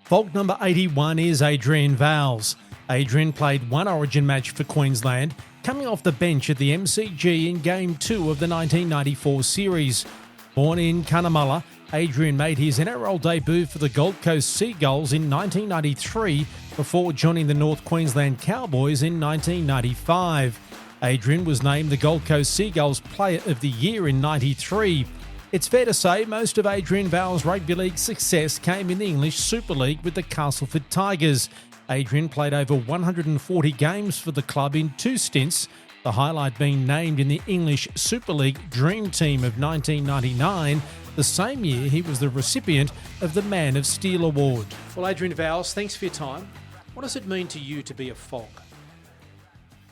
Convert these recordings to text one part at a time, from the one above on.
FOG number 81 is Adrian Vowles. Adrian played one Origin match for Queensland, coming off the bench at the MCG in Game 2 of the 1994 series. Born in Cunnamulla, Adrian made his NRL debut for the Gold Coast Seagulls in 1993 before joining the North Queensland Cowboys in 1995. Adrian was named the Gold Coast Seagulls Player of the Year in 93. It's fair to say most of Adrian Vowles' rugby league success came in the English Super League with the Castleford Tigers. Adrian played over 140 games for the club in 2 stints, the highlight being named in the English Super League Dream Team of 1999, the same year he was the recipient of the Man of Steel Award. Well, Adrian Vowles, thanks for your time. What does it mean to you to be a FOG?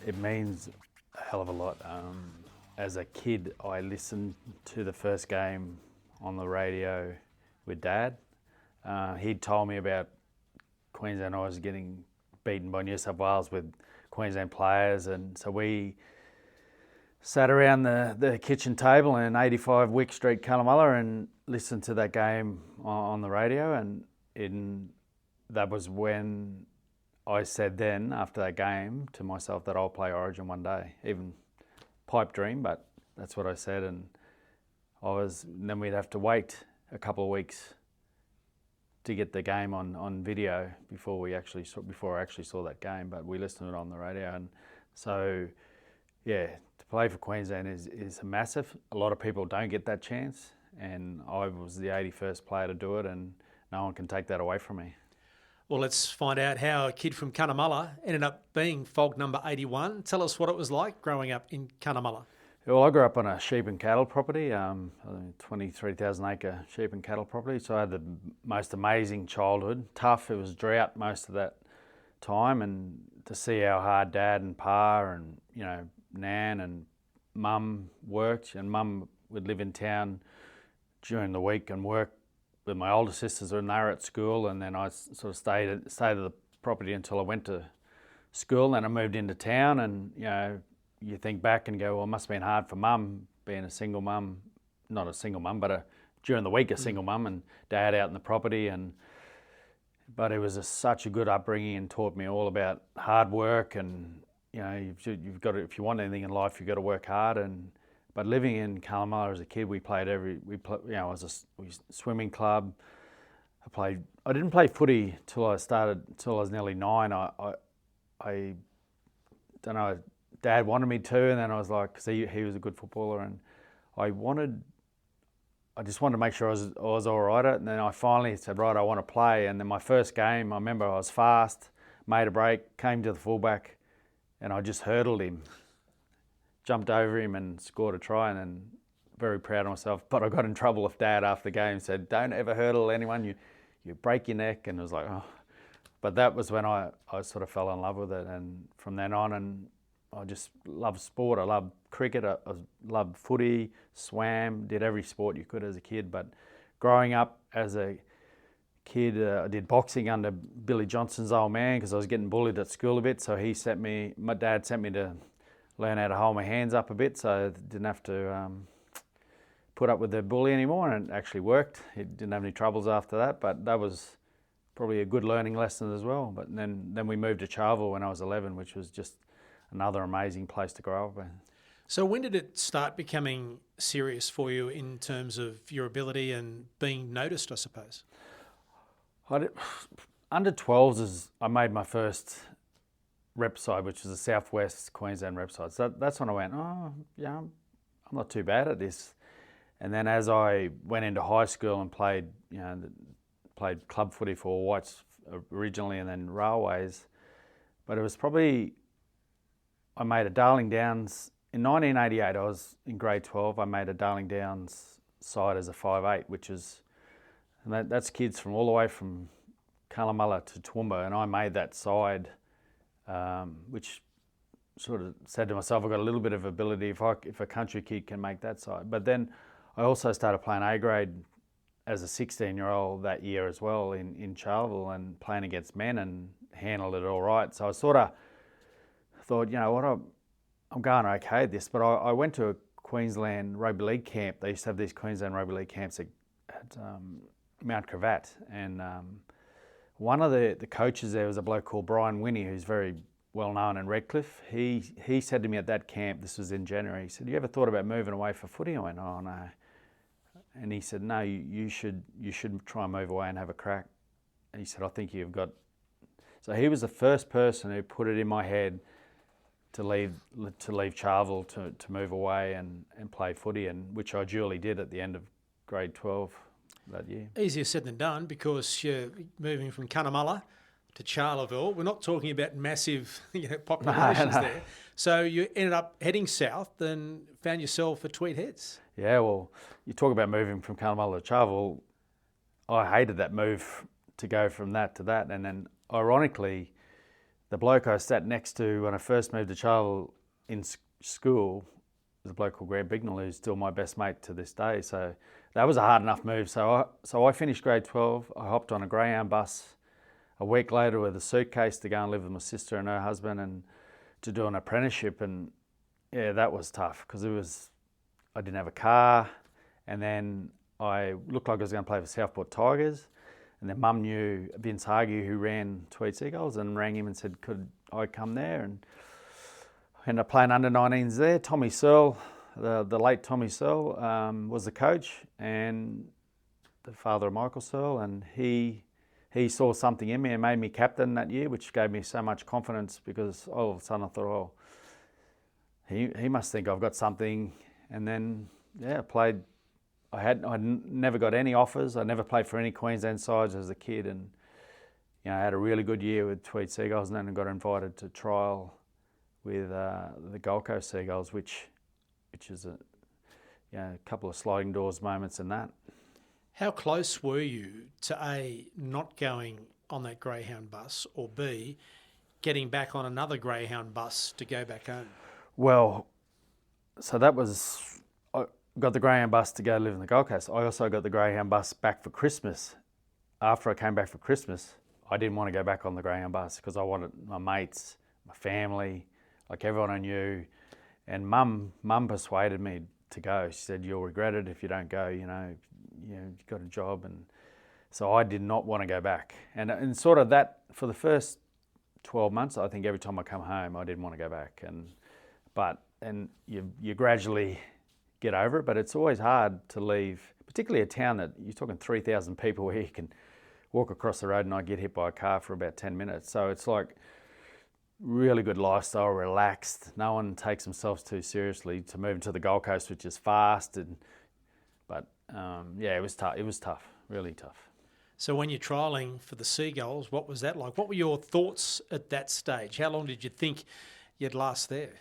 It means a hell of a lot. As a kid, I listened to the first game on the radio with Dad. He'd told me about Queensland. I was getting beaten by New South Wales with Queensland players, and so we sat around the kitchen table in 85 Wick Street, Cunnamulla, and listened to that game on the radio. And that was when I said then, after that game, to myself that I'll play Origin one day. Even pipe dream, but that's what I said. And then we'd have to wait a couple of weeks to get the game on video before I actually saw that game. But we listened to it on the radio, and so yeah, to play for Queensland is massive. A lot of people don't get that chance, and I was the 81st player to do it, and no one can take that away from me. Well, let's find out how a kid from Cunnamulla ended up being FOG number 81. Tell us what it was like growing up in Cunnamulla. Well, I grew up on a sheep and cattle property, 23,000 acre sheep and cattle property. So I had the most amazing childhood. Tough, it was drought most of that time, and to see how hard Dad and Pa and Nan and Mum worked, and Mum would live in town during the week and work with my older sisters when they were at school, and then I sort of stayed at the property until I went to school. Then I moved into town, and you think back and go, well, it must have been hard for Mum being a single mum, not a single mum, but during the week a single mum, and Dad out in the property. But it was such a good upbringing and taught me all about hard work, and you've got to, if you want anything in life, you've got to work hard. But living in Cunnamulla as a kid, I was a swimming club. I didn't play footy till I was nearly 9. I don't know. Dad wanted me to, and then I was like, because he was a good footballer, and I just wanted to make sure I was all right at it. And then I finally said, right, I want to play. And then my first game, I remember I was fast, made a break, came to the fullback, and I just hurdled him. Jumped over him and scored a try, and then very proud of myself. But I got in trouble with Dad after the game, said, don't ever hurdle anyone, you break your neck. And it was like, oh. But that was when I sort of fell in love with it. And from then on, and I just loved sport. I loved cricket, I loved footy, swam, did every sport you could as a kid. But growing up as a kid, I did boxing under Billy Johnson's old man because I was getting bullied at school a bit. So my dad sent me to learn how to hold my hands up a bit, so I didn't have to put up with the bully anymore, and it actually worked. He didn't have any troubles after that, but that was probably a good learning lesson as well. But then we moved to Charleville when I was 11, which was just another amazing place to grow up in. So when did it start becoming serious for you in terms of your ability and being noticed, I suppose? Under 12s, I made my first rep side, which is the Southwest Queensland rep side. So that's when I went, oh, yeah, I'm not too bad at this. And then as I went into high school and played club footy for Whites originally, and then Railways, but it was probably, I made a Darling Downs, in 1988, I was in grade 12, I made a Darling Downs side as a 5'8", and that's kids from all the way from Cunnamulla to Toowoomba, and I made that side, which sort of said to myself, I've got a little bit of ability if a country kid can make that side. But then I also started playing A grade as a 16-year-old that year as well in Charleville, and playing against men, and handled it all right. So I sort of thought, I'm going okay at this. But I went to a Queensland Rugby League camp. They used to have these Queensland Rugby League camps at Mount Cravat, and one of the coaches there was a bloke called Brian Winnie, who's very well known in Redcliffe. He said to me at that camp, this was in January, he said, "You ever thought about moving away for footy?" I went, "Oh no." And he said, "No, you should try and move away and have a crack." And he said, "I think you've got." So he was the first person who put it in my head to leave Charleville to move away and play footy, and which I duly did at the end of grade 12 that year. Easier said than done, because you're moving from Cunnamulla to Charleville. We're not talking about massive populations No. there. So you ended up heading south and found yourself at Tweed Heads. Yeah, well, you talk about moving from Cunnamulla to Charleville. I hated that move to go from that to that. And then, ironically, the bloke I sat next to when I first moved to Charleville in school was a bloke called Grant Bignell, who's still my best mate to this day. So that was a hard enough move. So I finished grade 12. I hopped on a Greyhound bus a week later with a suitcase to go and live with my sister and her husband and to do an apprenticeship. And yeah, that was tough because I didn't have a car, and then I looked like I was going to play for Southport Tigers, and then Mum knew Vince Hargie, who ran Tweed Seagulls, and rang him and said, could I come there? And I ended up playing under-19s there. Tommy Searle, the late Tommy Searle, was the coach, and the father of Michael Searle, and he saw something in me and made me captain that year, which gave me so much confidence because all of a sudden I thought, oh, he must think I've got something. And then, yeah, played. I never got any offers. I never played for any Queensland sides as a kid, and I had a really good year with Tweed Seagulls, and then I got invited to trial with the Gold Coast Seagulls, which is a couple of sliding doors moments in that. How close were you to A, not going on that Greyhound bus, or B, getting back on another Greyhound bus to go back home? Well, so I got the Greyhound bus to go live in the Gold Coast. I also got the Greyhound bus back for Christmas. After I came back for Christmas, I didn't want to go back on the Greyhound bus because I wanted my mates, my family, like everyone I knew. And Mum persuaded me to go. She said, "You'll regret it if you don't go, you've got a job." And so I did not want to go back. And sort of that, for the first 12 months, I think every time I come home, I didn't want to go back. And you gradually get over it, but it's always hard to leave, particularly a town that you're talking 3,000 people where you can walk across the road and not get hit by a car for about 10 minutes. So it's like really good lifestyle, relaxed. No one takes themselves too seriously to move to the Gold Coast, which is fast. But it was tough. It was tough, really tough. So when you're trialling for the Seagulls, what was that like? What were your thoughts at that stage? How long did you think you'd last there?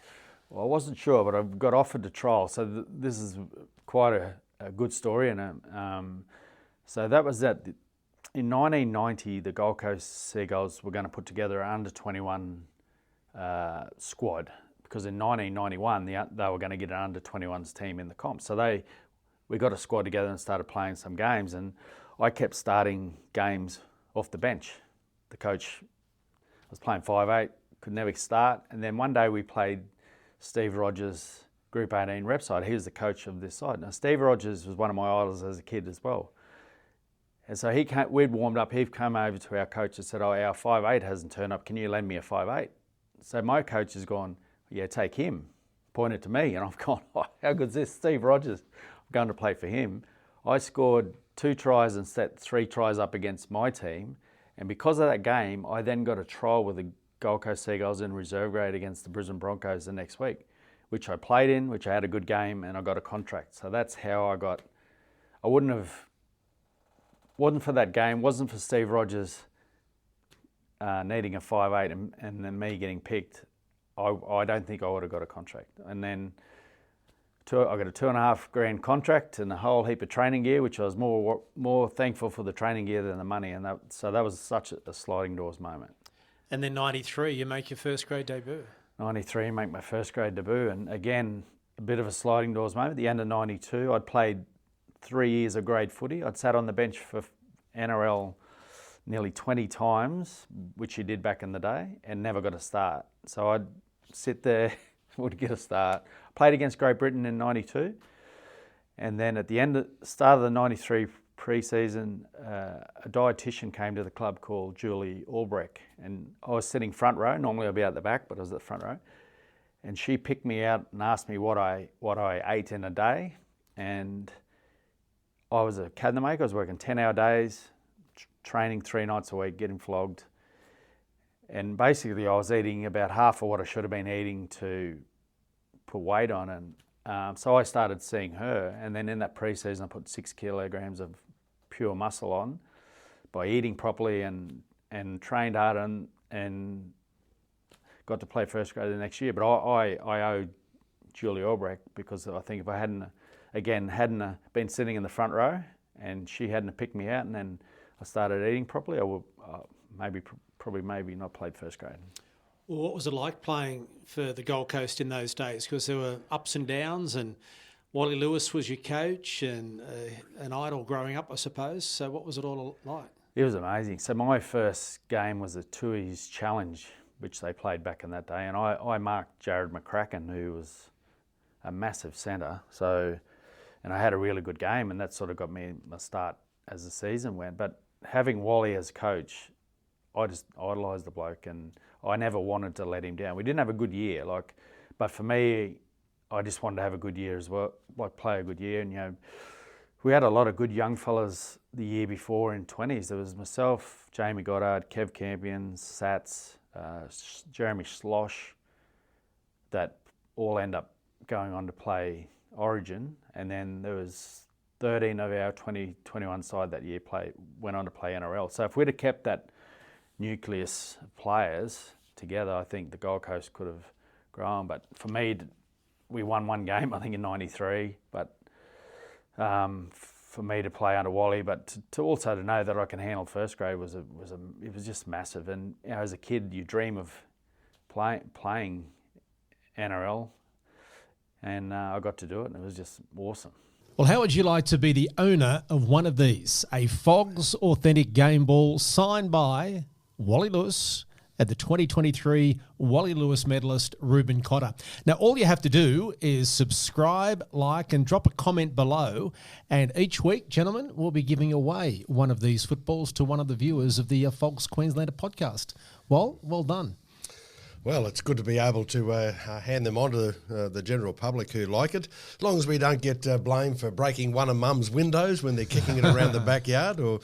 Well, I wasn't sure, but I got offered to trial. So this is quite a good story. And so that was that. In 1990, the Gold Coast Seagulls were going to put together an under-21 squad, because in 1991 they were going to get an under-21s team in the comp. So we got a squad together and started playing some games, and I kept starting games off the bench. The coach was playing 5'8", could never start, and then one day we played Steve Rogers' Group 18 rep side. He was the coach of this side. Now, Steve Rogers was one of my idols as a kid as well. And so we'd warmed up, he came over to our coach and said, "Oh, our 5'8" hasn't turned up, can you lend me a 5'8"? So my coach has gone, "Yeah, take him," pointed to me, and I've gone, "Oh, how good's this, Steve Rogers? I'm going to play for him." I scored 2 tries and set 3 tries up against my team, and because of that game, I then got a trial with the Gold Coast Seagulls in reserve grade against the Brisbane Broncos the next week, which I played in, which I had a good game, and I got a contract. So that's how I wasn't for that game, wasn't for Steve Rogers needing a 5'8" and then me getting picked, I don't think I would have got a contract. And then I got a $2,500 contract and a whole heap of training gear, which I was more thankful for the training gear than the money. And so that was such a sliding doors moment. And then 93, you make your first grade debut. 93, make my first grade debut. And again, a bit of a sliding doors moment. At the end of 92, I'd played 3 years of grade footy. I'd sat on the bench for NRL nearly 20 times, which you did back in the day, and never got a start. So I'd sit there, would get a start. Played against Great Britain in 92. And then at the start of the 93 pre-season, a dietitian came to the club called Julie Albrecht, and I was sitting front row. Normally I'd be out the back, but I was at the front row. And she picked me out and asked me what I ate in a day. And I was a cabinet maker. I was working 10-hour days, training 3 nights a week, getting flogged. And basically I was eating about half of what I should have been eating to put weight on. And so I started seeing her. And then in that pre-season, I put 6 kilograms of pure muscle on by eating properly and trained hard and got to play first grade the next year. But I owe Julie Albrecht, because I think if I hadn't been sitting in the front row and she hadn't picked me out and then I started eating properly, I would maybe not played first grade. Well, what was it like playing for the Gold Coast in those days? Because there were ups and downs, and Wally Lewis was your coach and an idol growing up, I suppose. So what was it all like? It was amazing. So my first game was a Tui's Challenge, which they played back in that day, and I marked Jared McCracken, who was a massive centre. And I had a really good game, and that sort of got me my start as the season went. But having Wally as coach, I just idolised the bloke, and I never wanted to let him down. We didn't have a good year, but for me, I just wanted to have a good year as well, play a good year. And we had a lot of good young fellas the year before in 20s. There was myself, Jamie Goddard, Kev Campion, Sats, Jeremy Slosh, that all end up going on to play Origin, and then there was 13 of our 2021 side that year went on to play NRL. So if we'd have kept that nucleus of players together, I think the Gold Coast could have grown. But for me, we won one game, I think in '93. But for me to play under Wally, but to also to know that I can handle first grade it was just massive. And as a kid, you dream of playing NRL, and I got to do it, and it was just awesome. Well, how would you like to be the owner of one of these? A FOG's authentic game ball signed by Wally Lewis and the 2023 Wally Lewis medalist Reuben Cotter. Now, all you have to do is subscribe, like, and drop a comment below. And each week, gentlemen, we'll be giving away one of these footballs to one of the viewers of the FOG's Queenslander podcast. Well done. Well, it's good to be able to hand them on to the general public who like it, as long as we don't get blamed for breaking one of Mum's windows when they're kicking it around the backyard or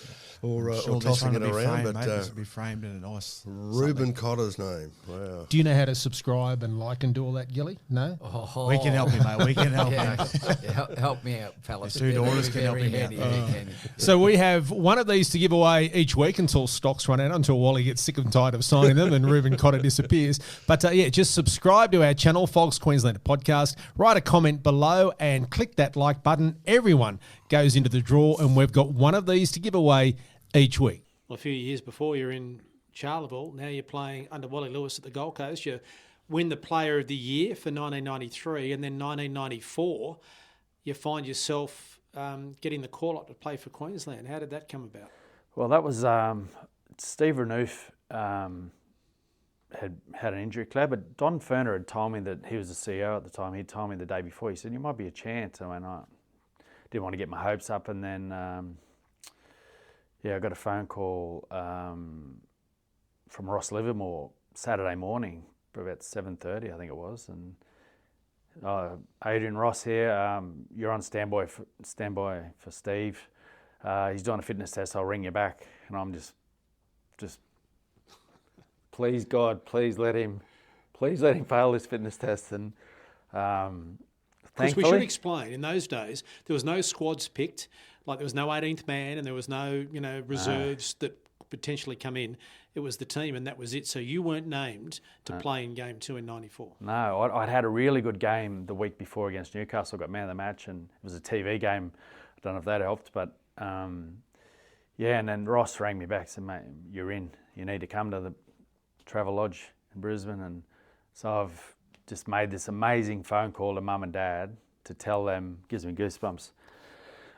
tossing it around. Framed, but this will be framed in a nice Reuben Cotter's name. Wow. Do you know how to subscribe and like and do all that, Gilly? No? Oh. We can help you, mate. We can help you. Help me out, fellas. The 2 daughters can help you out. So we have one of these to give away each week until stocks run out, until Wally gets sick and tired of signing them and Reuben Cotter disappears. But just subscribe to our channel, FOG's Queenslander Podcast. Write a comment below and click that like button. Everyone goes into the draw, and we've got one of these to give away each week. Well, a few years before, you're in Charleville. Now you're playing under Wally Lewis at the Gold Coast. You win the Player of the Year for 1993, and then 1994, you find yourself getting the call-up to play for Queensland. How did that come about? Well, that was Steve Renouf had an injury cloud, but Don Ferner had told me that he was the CEO at the time. He told me the day before, he said, you might be a chance. I went, didn't want to get my hopes up, and then I got a phone call from Ross Livermore Saturday morning for about 7:30, I think it was, and Adrian, Ross here, you're on standby for Steve. He's doing a fitness test, I'll ring you back. And I'm just please God, please let him fail this fitness test. And because we should explain, in those days there was no squads picked, like there was no 18th man, and there was no reserves that potentially come in. It was the team, and that was it. So you weren't named to play in Game 2 in '94. No, I'd had a really good game the week before against Newcastle. Got man of the match, and it was a TV game. I don't know if that helped, but and then Ross rang me back and said, mate, you're in. You need to come to the Travel Lodge in Brisbane. And so I've just made this amazing phone call to Mum and Dad to tell them, gives me goosebumps,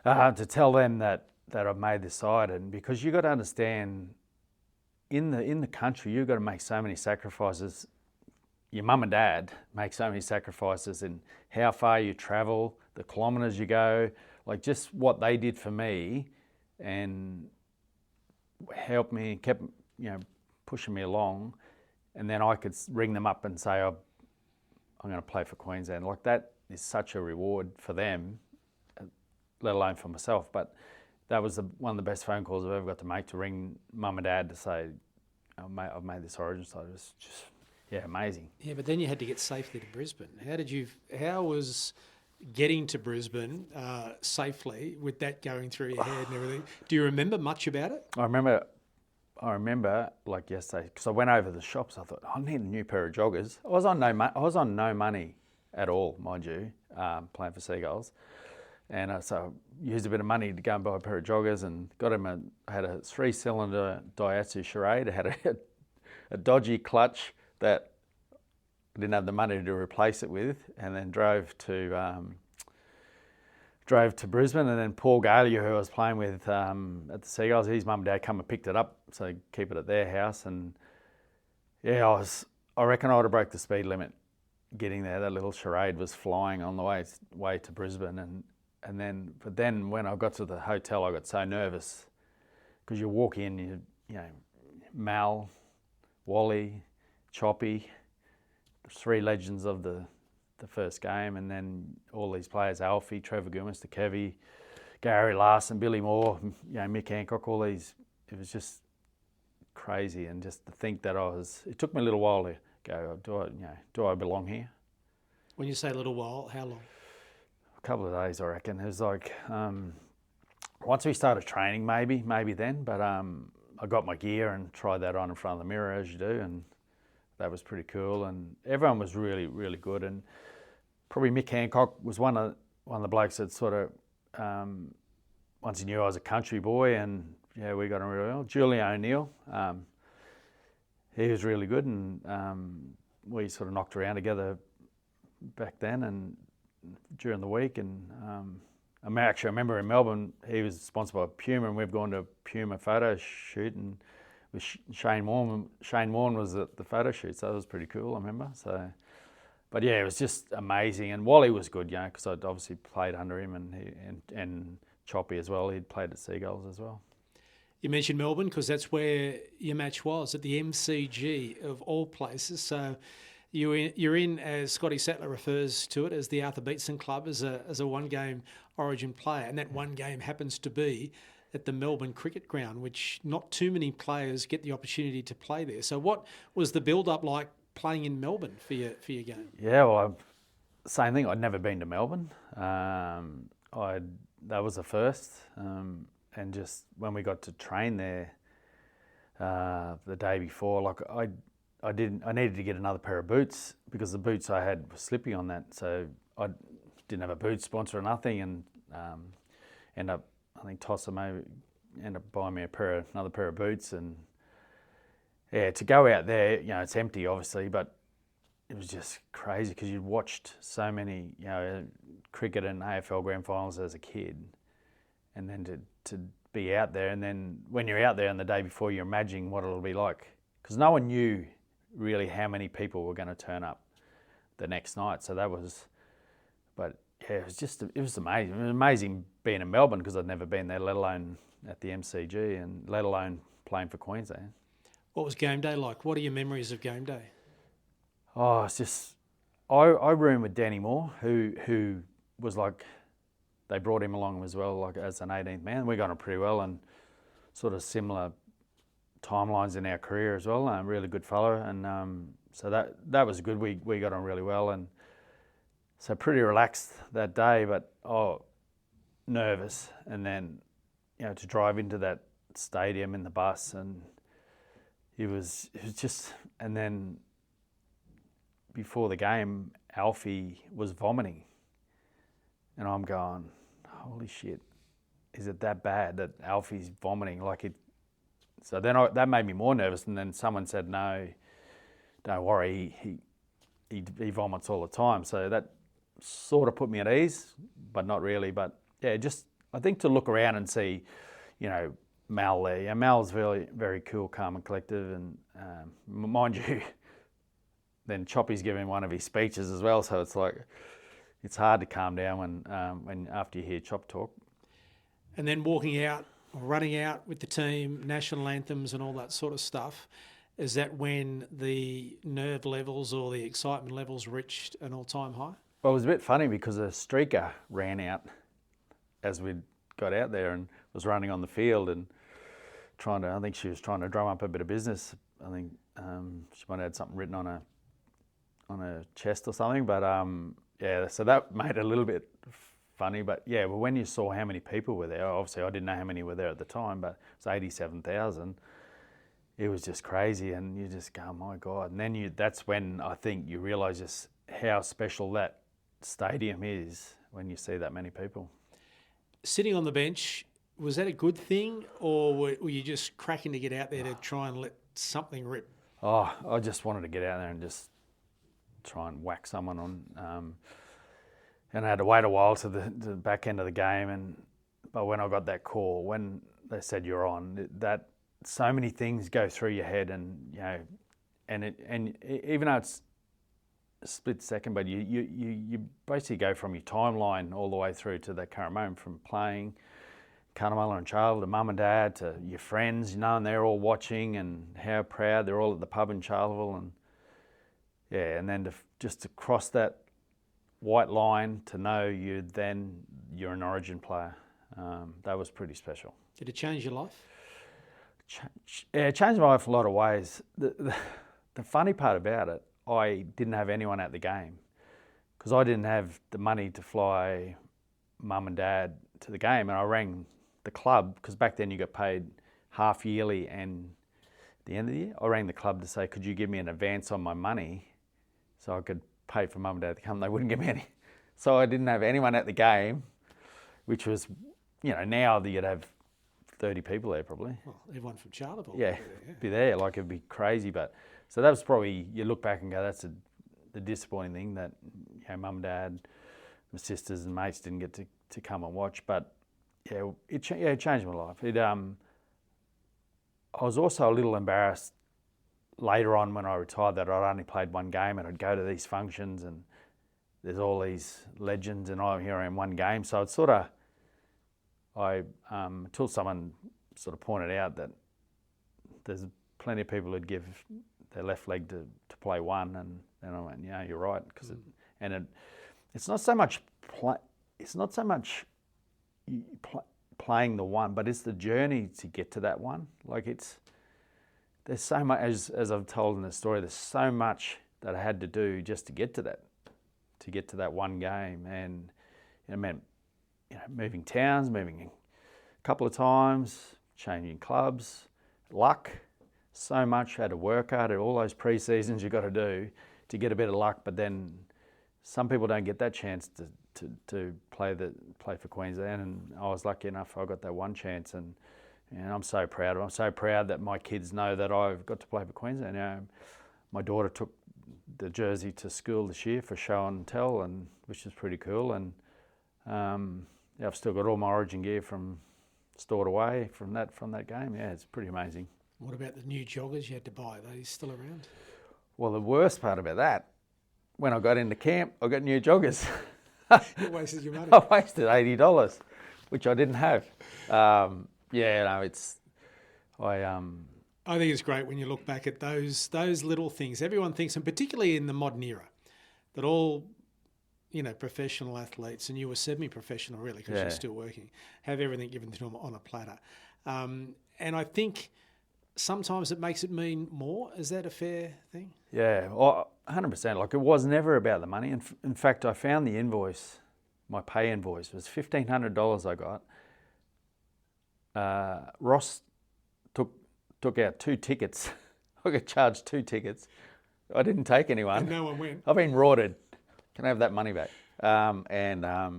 to tell them that I've made this side. And because you've got to understand, in the country, you've got to make so many sacrifices. Your mum and dad make so many sacrifices in how far you travel, the kilometres you go, like just what they did for me and helped me, kept pushing me along, and then I could ring them up and say, I'm going to play for Queensland. Like, that is such a reward for them, let alone for myself. But that was one of the best phone calls I've ever got to make, to ring mum and dad to say, oh, mate, I've made this Origin side. It was just, amazing. Yeah, but then you had to get safely to Brisbane. How was getting to Brisbane safely with that going through your head and everything? Do you remember much about it? I remember like yesterday, because I went over the shops. I thought, I need a new pair of joggers. I was on no money at all, mind you, playing for Seagulls, and so I used a bit of money to go and buy a pair of joggers, and got him. I had a 3-cylinder Daihatsu Charade. I had a dodgy clutch that I didn't have the money to replace it with, and then drove to Brisbane. And then Paul Galia, who I was playing with at the Seagulls, his mum and dad come and picked it up, so keep it at their house. And I reckon I would have broke the speed limit getting there. That little Charade was flying on the way to Brisbane, but then when I got to the hotel, I got so nervous, because you walk in, Mal, Wally, Choppy, 3 legends of the first game, and then all these players, Alfie, Trevor Gummis, Kevy, Gary Larson, Billy Moore, Mick Hancock, all these. It was just crazy, and just to think that it took me a little while to go, do I belong here? When you say a little while, how long? A couple of days, I reckon. It was like, once we started training, maybe then, but I got my gear and tried that on in front of the mirror, as you do, and that was pretty cool. And everyone was really, really good. And probably Mick Hancock was one of the blokes that sort of, once he knew I was a country boy, and we got on really well. Julian O'Neill, he was really good, and we sort of knocked around together back then and during the week. And I remember in Melbourne, he was sponsored by Puma, and we've gone to a Puma photo shoot, and with Shane Warne. Shane Warne was at the photo shoot, so that was pretty cool, I remember. So, but it was just amazing. And Wally was good, because I'd obviously played under him, and Choppy as well. He'd played at Seagulls as well. You mentioned Melbourne, because that's where your match was, at the MCG of all places. So you're in, as Scotty Sattler refers to it, as the Arthur Beetson Club, as a one-game Origin player, and that one game happens to be at the Melbourne Cricket Ground, which not too many players get the opportunity to play there. So what was the build-up like playing in Melbourne for your game? Yeah, well, same thing. I'd never been to Melbourne. That was the first. And just when we got to train there the day before, like I needed to get another pair of boots, because the boots I had were slippy on that. So I didn't have a boot sponsor or nothing, and I think Tosser maybe ended up buying me another pair of boots. And to go out there, it's empty obviously, but it was just crazy, because you'd watched so many, cricket and AFL grand finals as a kid, and then to be out there, and then when you're out there and the day before, you're imagining what it'll be like, because no one knew really how many people were going to turn up the next night. So that was, but it was amazing. It was amazing being in Melbourne, because I'd never been there, let alone at the MCG, and let alone playing for Queensland. What was game day like? What are your memories of game day? Oh, it's just, I roomed with Danny Moore, who was like, they brought him along as well, like as an 18th man. We got on pretty well, and sort of similar timelines in our career as well. Really good fellow, and so that was good. We got on really well, and so pretty relaxed that day, but nervous. And then, to drive into that stadium in the bus, and it was just, and then before the game, Alfie was vomiting, and I'm going, holy shit, is it that bad that Alfie's vomiting? So then that made me more nervous, and then someone said, no, don't worry, he vomits all the time. So that sort of put me at ease, but not really. But yeah, just I think to look around and see, Mal there. Yeah, Mal's very, very cool, calm and collective, and mind you, then Choppy's giving one of his speeches as well. So it's like, it's hard to calm down when after you hear Chop talk. And then walking out running out with the team, national anthems and all that sort of stuff, is that when the nerve levels or the excitement levels reached an all-time high? Well, it was a bit funny because a streaker ran out as we got out there and was running on the field and I think she was trying to drum up a bit of business. I think she might have had something written on her chest or something, but so that made it a little bit funny. But yeah, well, when you saw how many people were there, obviously I didn't know how many were there at the time, but it was 87,000. It was just crazy, and you just go, oh my God. And then that's when I think you realise just how special that stadium is when you see that many people. Sitting on the bench, was that a good thing, or were you just cracking to get out there to try and let something rip? Oh, I just wanted to get out there and just try and whack someone on. And I had to wait a while to the back end of the game. But when I got that call, when they said you're on, that so many things go through your head, and even though it's a split second, but you basically go from your timeline all the way through to that current moment, from playing Cunnamulla and Charleville to mum and dad to your friends, and they're all watching and how proud they're all at the pub in Charleville, and then just to cross that white line to know you're an Origin player, that was pretty special. Did it change your life? It changed my life in a lot of ways. The funny part about it, I didn't have anyone at the game because I didn't have the money to fly mum and dad to the game, and I rang the club because back then you got paid half yearly and at the end of the year. I rang the club to say, could you give me an advance on my money so I could pay for mum and dad to come? They wouldn't give me any. So I didn't have anyone at the game, which was, now that you'd have 30 people there probably. Well, everyone from Charleville. Yeah, be there. Like, it'd be crazy. But so that was probably, you look back and go, that's the disappointing thing that mum and dad, my sisters and mates didn't get to come and watch. But it changed my life. I was also a little embarrassed later on when I retired that I'd only played one game, and I'd go to these functions and there's all these legends, and here I am, one game. So it's sort of, until someone sort of pointed out that there's plenty of people who'd give their left leg to play one, and then I went, yeah, you're right, because it's not so much playing the one, but it's the journey to get to that one. Like, there's so much, as I've told in the story, there's so much that I had to do just to get to that one game, and it meant moving towns, moving a couple of times, changing clubs, luck, so much. Had to work hard at all those pre-seasons you got to do to get a bit of luck, but then some people don't get that chance to play for Queensland, and I was lucky enough I got that one chance, and I'm so proud. I'm so proud that my kids know that I've got to play for Queensland. My daughter took the jersey to school this year for show and tell, and which is pretty cool, and I've still got all my Origin gear stored away from that game. Yeah, it's pretty amazing. What about the new joggers you had to buy? Are they still around? Well, the worst part about that, when I got into camp, I got new joggers. You wasted your money. I wasted $80, which I didn't have. I think it's great when you look back at those little things. Everyone thinks, and particularly in the modern era, that all professional athletes, and you were semi-professional really because you're still working, have everything given to them on a platter. And I think sometimes it makes it mean more. Is that a fair thing? Yeah, 100%. Like, it was never about the money. In fact, I found the invoice, my pay invoice was $1,500 I got. Ross took out 2 tickets. I got charged 2 tickets. I didn't take anyone. And no one went. I've been rorted. Can I have that money back? I think I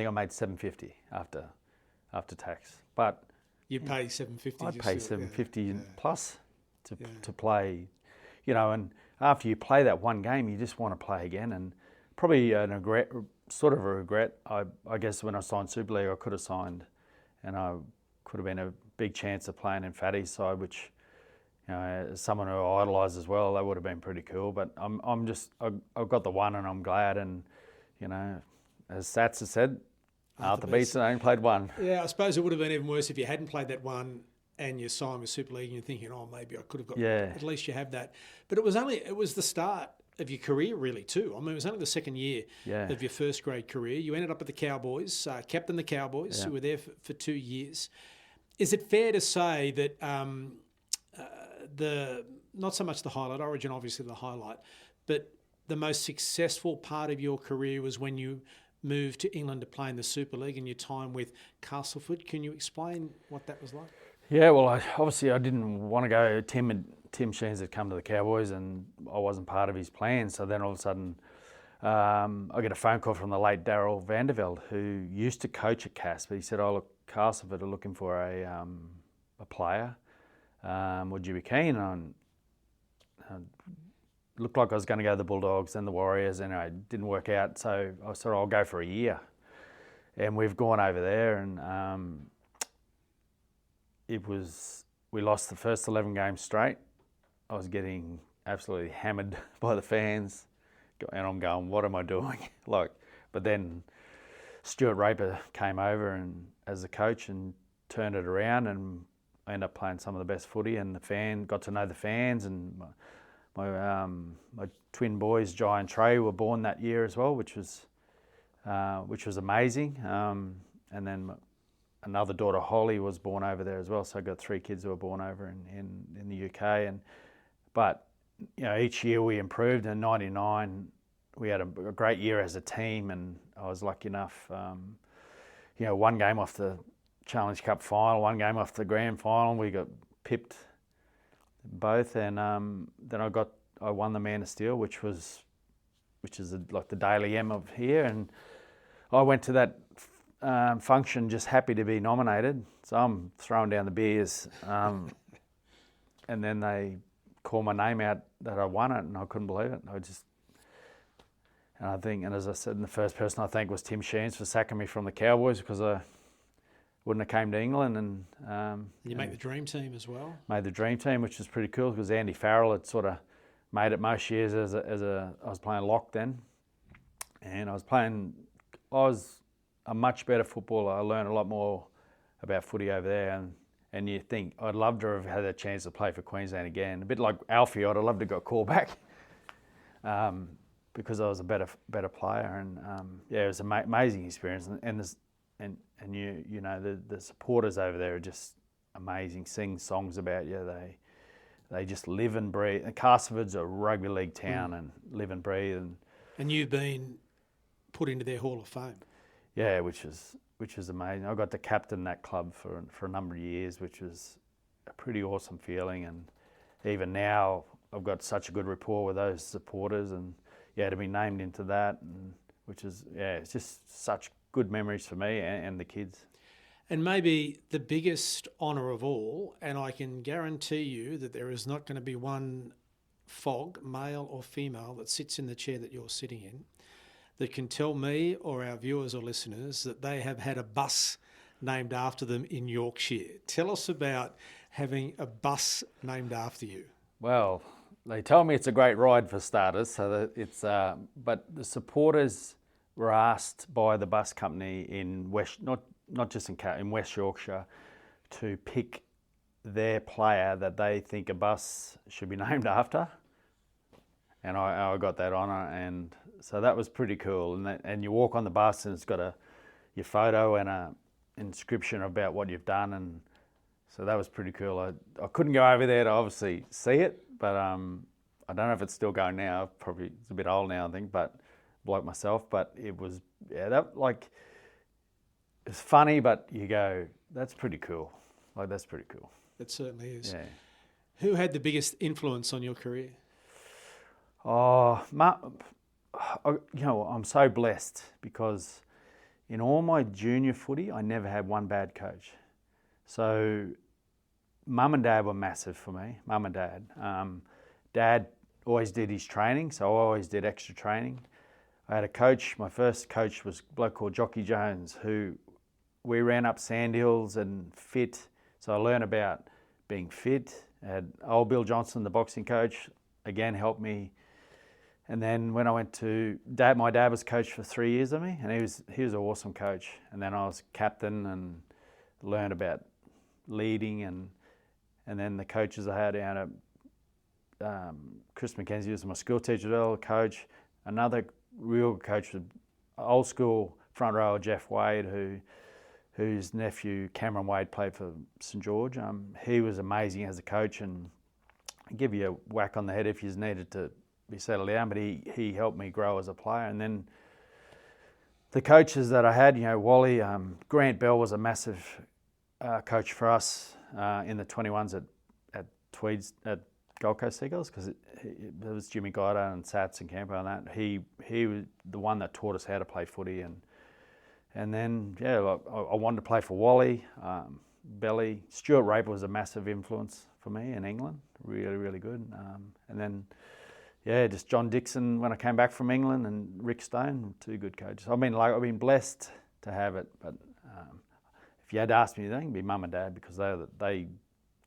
made $750 after tax. But you pay $750. I'd pay $750 plus to play, and after you play that one game, you just want to play again. And probably a regret. I guess when I signed Super League, I could have signed, and I could have been a big chance of playing in Fatty's side, which, as someone who I idolise as well, that would have been pretty cool. But I've got the one, and I'm glad. And as Sats has said, Arthur Beetson only played one. Yeah, I suppose it would have been even worse if you hadn't played that one and you're signed with Super League and you're thinking, oh, maybe I could have got. Yeah. At least you have that. But it was the start of your career, really, too. I mean, it was only the second year of your first grade career. You ended up at the Cowboys, captained the Cowboys. You were there for 2 years. Is it fair to say that not so much the highlight, Origin obviously the highlight, but the most successful part of your career was when you moved to England to play in the Super League and your time with Castleford? Can you explain what that was like? Yeah, well, I didn't want to go. Tim Sheens had come to the Cowboys and I wasn't part of his plan. So then all of a sudden I get a phone call from the late Darryl Vandervelde, who used to coach at Cass, but he said, oh, look, Castleford are looking for a player. Would you be keen? And looked like I was going to go to the Bulldogs, then the Warriors. Anyway, it didn't work out. So I said, I'll go for a year. And we've gone over there and we lost the first 11 games straight. I was getting absolutely hammered by the fans, and I'm going, what am I doing? But then Stuart Raper came over and as a coach and turned it around, and I ended up playing some of the best footy, and got to know the fans, and my twin boys, Jai and Trey, were born that year as well, which was amazing. And then another daughter, Holly, was born over there as well. So I got 3 kids who were born over in the UK. But each year we improved. In '99, we had a great year as a team, and I was lucky enough. One game off the Challenge Cup final, one game off the grand final. We got pipped both, and then I won the Man of Steel, which is like the Daily M of here, and I went to that function just happy to be nominated. So I'm throwing down the beers, and then they call my name out that I won it, and I couldn't believe it. And as I said, the first person I thanked was Tim Sheens for sacking me from the Cowboys, because I wouldn't have came to England. And you made the dream team as well. Made the dream team, which was pretty cool, because Andy Farrell had sort of made it most years I was playing lock then, and I was a much better footballer. I learned a lot more about footy over there, and you think I'd love to have had a chance to play for Queensland again. A bit like Alfie, I'd have loved to got called back because I was a better player, and it was an amazing experience. And the supporters over there are just amazing. Sing songs about you. They just live and breathe. And Castleford's a rugby league town and live and breathe. And you've been put into their Hall of Fame. Yeah, which is amazing. I got to captain that club for a number of years, which was a pretty awesome feeling. And even now, I've got such a good rapport with those supporters, and to be named into that, and it's just such good memories for me and the kids. And maybe the biggest honour of all, and I can guarantee you that there is not going to be one FOG, male or female, that sits in the chair that you're sitting in, that can tell me or our viewers or listeners that they have had a bus named after them in Yorkshire. Tell us about having a bus named after you. Well, they tell me it's a great ride for starters, so that it's. But the supporters were asked by the bus company in not just in West Yorkshire, to pick their player that they think a bus should be named after, and I got that honour, and so that was pretty cool. And you walk on the bus, and it's got your photo and a inscription about what you've done, and so that was pretty cool. I couldn't go over there to obviously see it, but I don't know if it's still going now. Probably it's a bit old now, I think, but like myself. But it was it's funny, but you go, that's pretty cool. That's pretty cool. It certainly is. Yeah. Who had the biggest influence on your career? Oh, I'm so blessed, because in all my junior footy, I never had one bad coach. So Mum and Dad were massive for me, Mum and Dad. Dad always did his training, so I always did extra training. I had a coach, my first coach was a bloke called Jockey Jones, who we ran up sandhills and fit. So I learned about being fit. I had old Bill Johnson, the boxing coach, again helped me And then when I went to my dad was coach for 3 years of me, and he was an awesome coach. And then I was captain and learned about leading, and then the coaches I had out at Chris McKenzie was my school teacher as well, coach. Another real coach was old school front rower Jeff Wade, whose nephew Cameron Wade played for St George. He was amazing as a coach, and I'd give you a whack on the head if you needed to be settled down, but he helped me grow as a player. And then the coaches that I had, Wally, Grant Bell was a massive coach for us in the 21s at Tweeds, at Gold Coast Seagulls, because it was Jimmy Guida and Sats and Campo and that. He was the one that taught us how to play footy, and then I wanted to play for Wally, Belly. Stuart Raper was a massive influence for me in England, really, really good. And then just John Dixon when I came back from England, and Rick Stone, two good coaches. I've been blessed to have it, but if you had asked me, I think it'd be mum and dad, because they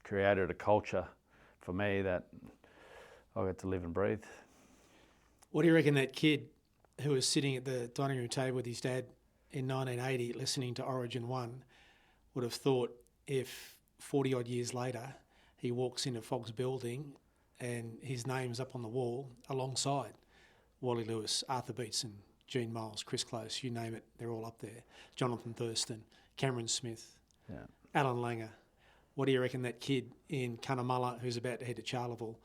created a culture for me that I got to live and breathe. What do you reckon that kid who was sitting at the dining room table with his dad in 1980 listening to Origin 1 would have thought if 40 odd years later he walks into FOG's building and his name's up on the wall alongside Wally Lewis, Arthur Beetson, Gene Miles, Chris Close, you name it, they're all up there. Jonathan Thurston, Cameron Smith, Alan Langer. What do you reckon that kid in Cunnamulla who's about to head to Charleville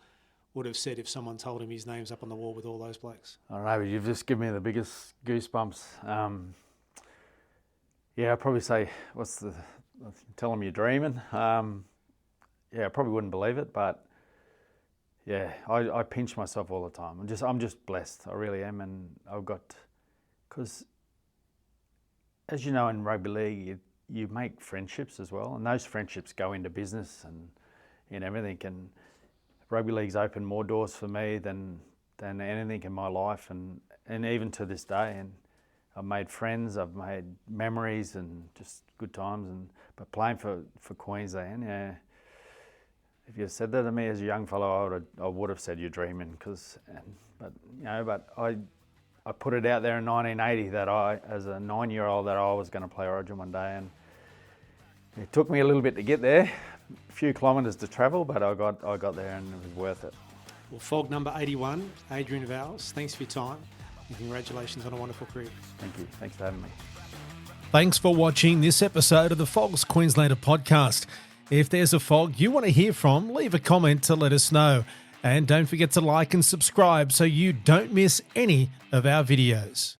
would have said if someone told him his name's up on the wall with all those blokes? I don't know, but you've just given me the biggest goosebumps. I'd probably say, tell them you're dreaming. I probably wouldn't believe it, but I pinch myself all the time. I'm just blessed. I really am, and because as you know, in rugby league, you make friendships as well, and those friendships go into business and in everything. And rugby league's opened more doors for me than anything in my life, and even to this day. And I've made friends, I've made memories, and just good times. But playing for Queensland, if you said that to me as a young fellow, I would have said you're dreaming. But I put it out there in 1980 that as a 9-year-old, that I was going to play Origin one day, and it took me a little bit to get there, a few kilometres to travel, but I got there, and it was worth it. Well, FOG number 81, Adrian Vowles, thanks for your time, and congratulations on a wonderful career. Thank you. Thanks for having me. Thanks for watching this episode of the FOG's Queenslander podcast. If there's a FOG you want to hear from, leave a comment to let us know. And don't forget to like and subscribe so you don't miss any of our videos.